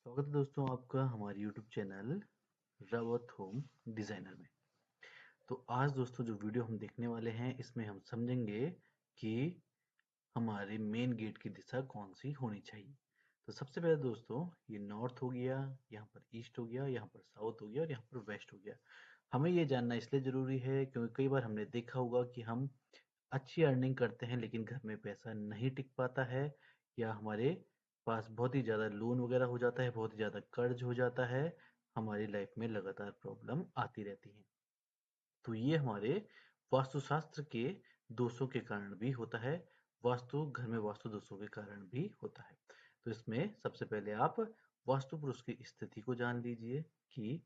स्वागत है दोस्तों आपका हमारे YouTube channel Rawat home designer में। तो आज दोस्तों जो वीडियो हम देखने वाले हैं इसमें हम समझेंगे कि हमारे मेन गेट की दिशा कौन सी होनी चाहिए। तो सबसे पहले दोस्तों ये नॉर्थ हो गया, यहाँ पर ईस्ट हो गया, यहाँ पर साउथ हो गया और यहाँ पर वेस्ट हो गया। हमें ये जानना इसलिए ज़रूरी है क्योंकि कई बार हमने देखा होगा कि हम अच्छी अर्निंग करते हैं लेकिन घर में पैसा नहीं टिक पाता है, या हमारे पास बहुत ही ज़्यादा लोन वगैरह हो जाता है, बहुत ही ज़्यादा कर्ज हो जाता है, हमारी लाइफ में लगातार प्रॉब्लम आती रहती है। तो ये हमारे वास्तुशास्त्र के दोषों के कारण भी होता है, वास्तु घर में वास्तु दोषों के कारण भी होता है। तो इसमें सबसे पहले आप वास्तु पुरुष की स्थिति को जान लीजिए कि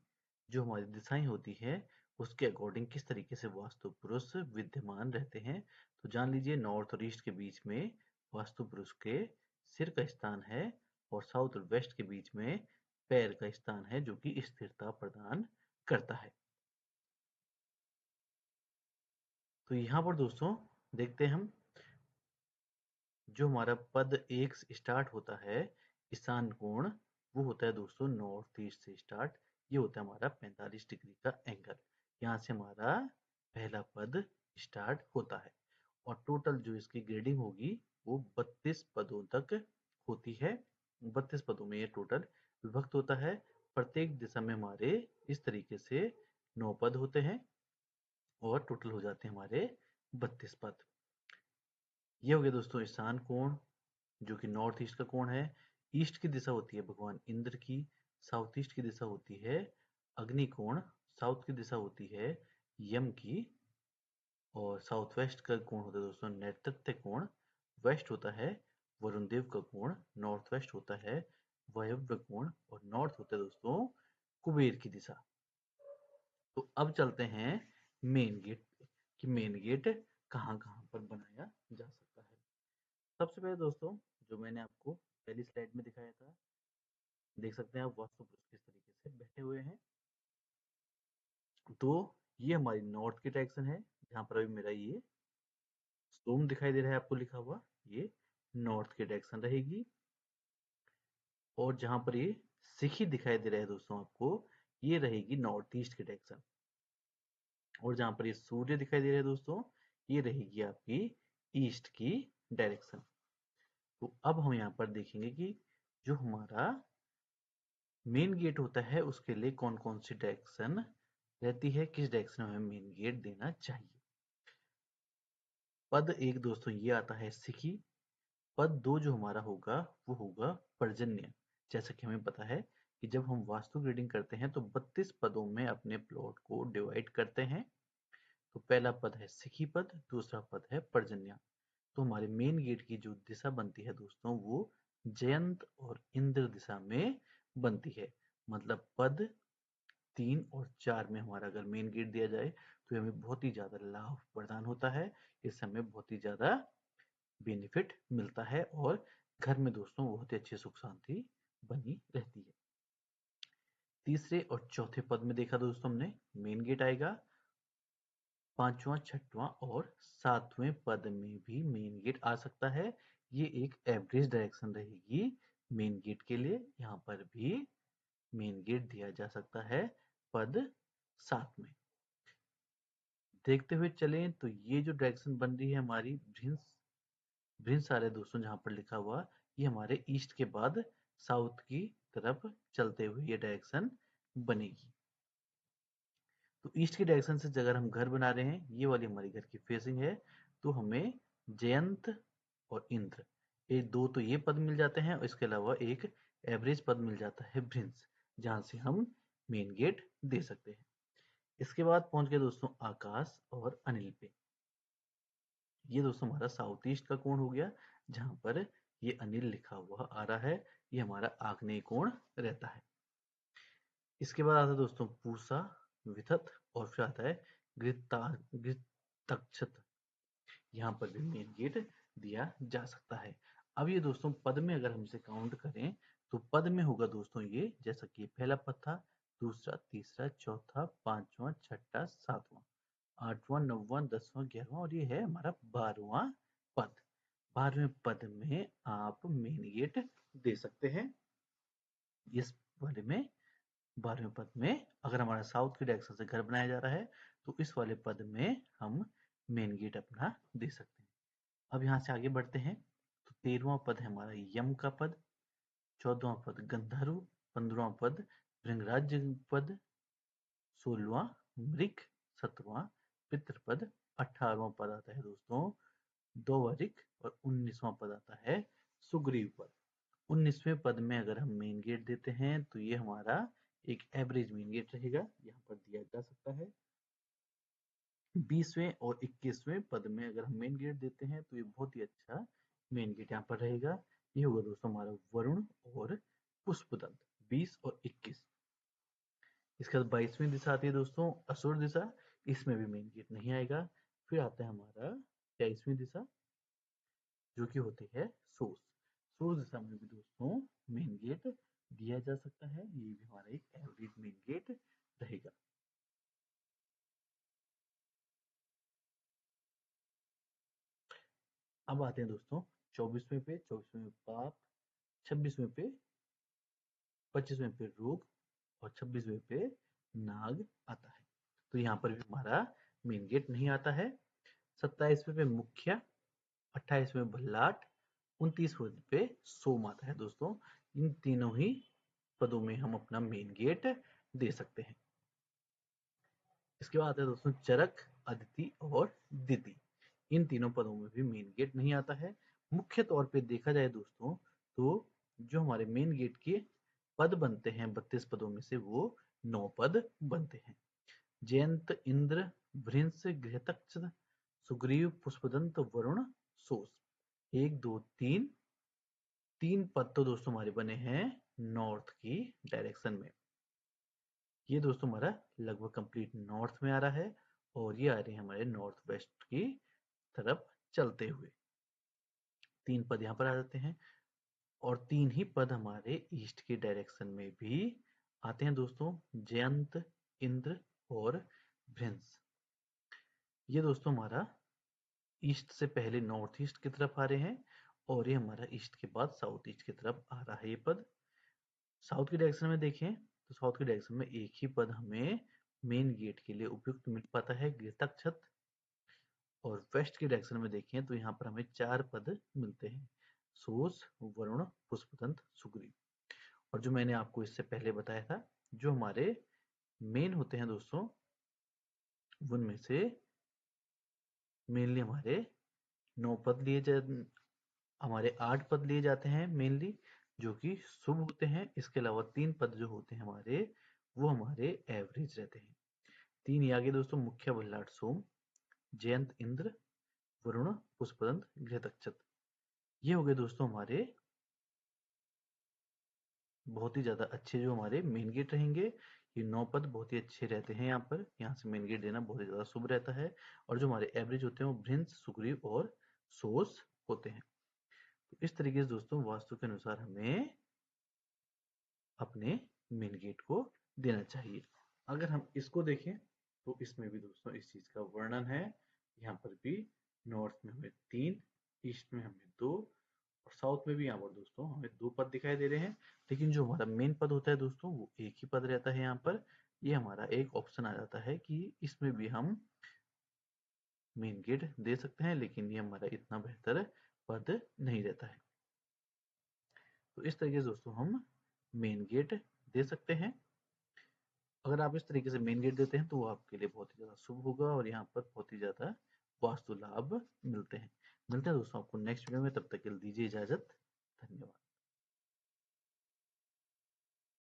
जो हमारी दिशाएं होती हैं उसके अकॉर्डिंग किस तरीके से वास्तु पुरुष विद्यमान रहते हैं। तो जान लीजिए नॉर्थ और ईस्ट के बीच में वास्तु पुरुष के सिर का स्थान है और साउथ और वेस्ट के बीच में पैर का स्थान है जो कि स्थिरता प्रदान करता है। तो यहाँ पर दोस्तों देखते हैं हम जो हमारा पद एक से स्टार्ट होता है ईशान कोण, वो होता है दोस्तों नॉर्थ ईस्ट से स्टार्ट। ये होता है हमारा 45 डिग्री का एंगल। यहाँ से हमारा पहला पद स्टार्ट होता है और टोटल जो इसकी ग्रेडिंग होगी वो 32 पदों तक होती है। 32 पदों में ये टोटल विभक्त होता है। प्रत्येक दिशा में हमारे इस तरीके से 9 पद होते हैं और टोटल हो जाते हैं हमारे 32 पद। ये हो गया दोस्तों ईशान कोण जो कि नॉर्थ ईस्ट का कोण है। ईस्ट की दिशा होती है भगवान इंद्र की, साउथ ईस्ट की दिशा होती है अग्नि कोण, साउथ की दिशा होती है यम की, और साउथ वेस्ट का कोण होता है दोस्तों नैऋत्य कोण, वेस्ट होता है वरुण देव का कोण, नॉर्थ वेस्ट होता है वायव्य कोण और नॉर्थ होता है दोस्तों कुबेर की दिशा। तो अब चलते हैं मेन गेट पे कि मेन गेट कहाँ कहाँ पर बनाया जा सकता है। सबसे पहले दोस्तों जो मैंने आपको पहली स्लाइड में दिखाया था, देख सकते हैं आप वास्तु पुरुष किस तरीके से बैठे हुए हैं। तो ये हमारी नॉर्थ की डायरेक्शन है, जहां पर अभी मेरा ये स्टोन दिखाई दे रहा है आपको लिखा हुआ, ये नॉर्थ की डायरेक्शन रहेगी। और जहां पर ये सिखी दिखाई दे रहा है दोस्तों आपको, ये रहेगी नॉर्थ ईस्ट की डायरेक्शन। और जहां पर ये सूर्य दिखाई दे रहा है दोस्तों, ये रहेगी आपकी ईस्ट की डायरेक्शन। तो अब हम यहाँ पर देखेंगे कि जो हमारा मेन गेट होता है उसके लिए कौन कौन सी डायरेक्शन रहती है, किस डायरेक्शन में हमें मेन गेट देना चाहिए। पद एक दोस्तों ये आता है सिखी। पद दो जो हमारा होगा वो होगा पर्जन्य। जैसा कि हमें पता है कि जब हम वास्तु ग्रेडिंग करते हैं तो 32 पदों में अपने प्लॉट को डिवाइड करते हैं। तो पहला पद है सिखी पद, दूसरा पद है पर्जन्य। तो हमारे मेन गेट की जो दिशा बनती है दोस्तों वो जयंत और इंद्र दिशा में बनती है। मतलब पद 3 और 4 में हमारा अगर मेन गेट दिया जाए तो हमें बहुत ही ज़्यादा लाभ प्रदान होता है। इससे हमें बहुत ही ज़्यादा बेनिफिट मिलता है और घर में दोस्तों बहुत ही अच्छी सुख शांति बनी रहती है। तीसरे और चौथे पद में देखा दोस्तों हमने मेन गेट आएगा। पांचवा, छठवां और सातवें पद में भी मेन गेट आ सकता है। ये एक एवरेज डायरेक्शन रहेगी मेन गेट के लिए। यहाँ पर भी मेन गेट दिया जा सकता है पद 7 में। देखते हुए चलें तो ये जो डायरेक्शन बन रही है हमारी भ्रिंस आ रहे दोस्तों, जहां पर लिखा हुआ ये हमारे ईस्ट के बाद साउथ की तरफ चलते हुए ये डायरेक्शन बनेगी। तो ईस्ट की डायरेक्शन से अगर हम घर बना रहे हैं, ये वाली हमारी घर की फेसिंग है, तो हमें जयंत और इंद्र ये दो तो ये पद मिल जाते हैं और इसके अलावा एक एवरेज पद मिल जाता है भ्रिंस, जहां से हम मेन गेट दे सकते हैं। इसके बाद पहुंच गए दोस्तों आकाश और अनिल पे। ये दोस्तों हमारा साउथ ईस्ट का कोण हो गया, जहां पर ये अनिल लिखा हुआ आ रहा है, ये हमारा आग्नेय कोण रहता है। इसके बाद आता है दोस्तों पूसा, विथत और फिर आता है गृतक्षत। यहाँ पर भी मेन गेट दिया जा सकता है। अब ये दोस्तों पद में अगर हम इसे काउंट करें तो पद में होगा दोस्तों ये, जैसा कि पहला पद था, दूसरा, तीसरा, चौथा, पांचवा, छठा, सातवां, आठवां, नौवां, 10वां, 11वां और ये है हमारा 12वां पद। 12वें पद में आप मेन गेट दे सकते हैं। इस वाले में 12वें पद में अगर हमारा साउथ की डायरेक्शन से घर बनाया जा रहा है तो इस वाले पद में हम मेन गेट अपना दे सकते हैं। अब यहाँ से आगे बढ़ते हैं तो 13वां पद है हमारा यम का पद, 14वां पद गंधर्व, 15वां पद भृंगराज पद, 16वां मृग, 17वां पितृपद, 18वां पद आता है दोस्तों द्वारिक और 19वां पद आता है सुग्रीव पद। 19वें पद में अगर हम मेन गेट देते हैं तो ये हमारा एक एवरेज मेन गेट रहेगा, यहाँ पर दिया जा सकता है। 20वें और 21वें पद में अगर हम मेन गेट देते हैं तो ये बहुत ही अच्छा मेन गेट यहाँ पर रहेगा। ये होगा दोस्तों हमारा वरुण और पुष्पदंत 20 और 21। इसके बाद 22वीं दिशा आती है दोस्तों असुर दिशा, इसमें भी मेन गेट नहीं आएगा। फिर आता है हमारा 23वीं दिशा जो कि होती है सोर्स। सोर्स दिशा में भी दोस्तों मेन गेट दिया जा सकता है, ये भी हमारा एक एवरेज मेन गेट रहेगा। अब आते हैं दोस्तों 24वें पे, 24वें पे पाप, 26वें पे, 25वें पे रोग और 26वें पे नाग आता है। तो यहाँ पर भी हमारा मेन गेट नहीं आता है। 27वें पे मुखिया, 28वें पे भल्लाट, 29वें पे सोम आता है दोस्तों। इन तीनों ही पदों में हम अपना मेन गेट दे सकते हैं। इसके बाद आता है दोस्तों चरक, अदिति और दिति। इन तीनों पदों में भी मेन गेट नहीं आता है। मुख्य तौर पे देखा जाए दोस्तों तो जो हमारे मेन गेट के पद बनते हैं 32 पदों में से वो 9 पद बनते हैं। जयंत, इंद्र, भृंश, घृतक्ष, सुग्रीव, पुष्पदंत, वरुण, सोस। 1 2 3 तीन पद तो दोस्तों हमारे बने हैं नॉर्थ की डायरेक्शन में। ये दोस्तों हमारा लगभग कंप्लीट नॉर्थ में आ रहा है और ये आ रहे हैं हमारे नॉर्थ वेस्ट की तरफ चलते हुए। 3 पद यहाँ पर आ जाते हैं और 3 ही पद हमारे ईस्ट की डायरेक्शन में भी आते हैं दोस्तों, जयंत, इंद्र और भृंश। ये दोस्तों हमारा ईस्ट से पहले नॉर्थ ईस्ट की तरफ आ रहे हैं और ये हमारा ईस्ट के बाद साउथ ईस्ट की तरफ आ रहा है ये पद। साउथ की डायरेक्शन में देखें तो साउथ की डायरेक्शन में एक ही पद हमें मेन गेट के लिए उपयुक्त मिल पाता है, घृतक्षत। और वेस्ट की डायरेक्शन में देखें तो यहाँ पर हमें 4 पद मिलते हैं, सोस, वरुण, पुष्पदंत, सुग्रीव। और जो मैंने आपको इससे पहले बताया था जो हमारे मेन होते हैं दोस्तों उनमें से मेनली हमारे 9 पद लिए जाते, हमारे 8 पद लिए जाते हैं मेनली जो कि शुभ होते हैं। इसके अलावा 3 पद जो होते हैं हमारे वो हमारे एवरेज रहते हैं। 3 ही आगे दोस्तों मुख्य, भल्लाट, सोम, जयंत, इंद्र, वरुण, पुष्पदंत, घृतक्षत। ये हो गए दोस्तों हमारे बहुत ही ज्यादा अच्छे जो हमारे मेन गेट रहेंगे। ये 9 पद बहुत ही अच्छे रहते हैं, यहाँ पर यहाँ से मेन गेट देना बहुत ही ज्यादा शुभ रहता है। और जो हमारे एवरेज होते हैं वो भृंश, सुग्रीव और सोस होते हैं। तो इस तरीके से दोस्तों वास्तु के अनुसार हमें अपने मेन गेट को देना चाहिए। अगर हम इसको देखें तो इसमें भी दोस्तों इस चीज का वर्णन है। यहाँ पर भी नॉर्थ में हमें 3, ईस्ट में हमें 2 और साउथ में भी यहाँ पर दोस्तों हमें 2 पद दिखाई दे रहे हैं। लेकिन जो हमारा मेन पद होता है दोस्तों वो एक ही पद रहता है। यहाँ पर ये हमारा एक ऑप्शन आ जाता है कि इसमें भी हम मेन गेट दे सकते हैं, लेकिन ये हमारा इतना बेहतर पद नहीं रहता है। तो इस तरीके से दोस्तों हम मेन गेट दे सकते हैं। अगर आप इस तरीके से मेन गेट देते हैं तो वो आपके लिए बहुत ही ज़्यादा शुभ होगा और यहाँ पर बहुत ही ज़्यादा वास्तु लाभ मिलते हैं। मिलते हैं दोस्तों आपको नेक्स्ट वीडियो में, तब तक के लिए दीजिए इजाज़त।